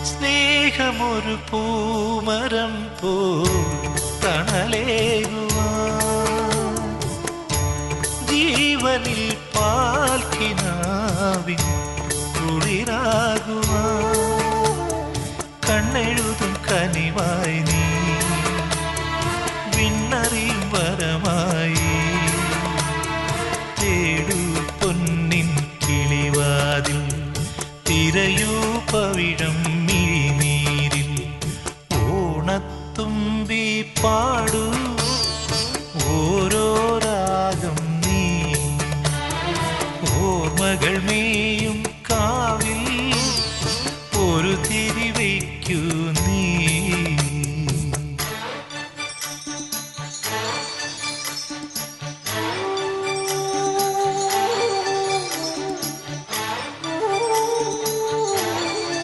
സ്നേഹമൊരു പൂമരം പോ തണലേകുവാൻ ജീവനിൽ പാൽക്കിനാവിൻ കുളിരാകുവാൻ കണ്ണെഴുതും കനിവായി നീ വിണ്ണറിയും വരമായി തേടൂ പൊന്നിൻ കിളിവാതിൽ തിരയൂ പവിഴം മിഴിനീരിൽ ഓണത്തുമ്പി പാടൂ ഓരോ രാഗം നീ ഓർമ്മകൾ മേയും കാവിൽ ഒരു തിരി വയ്ക്കൂ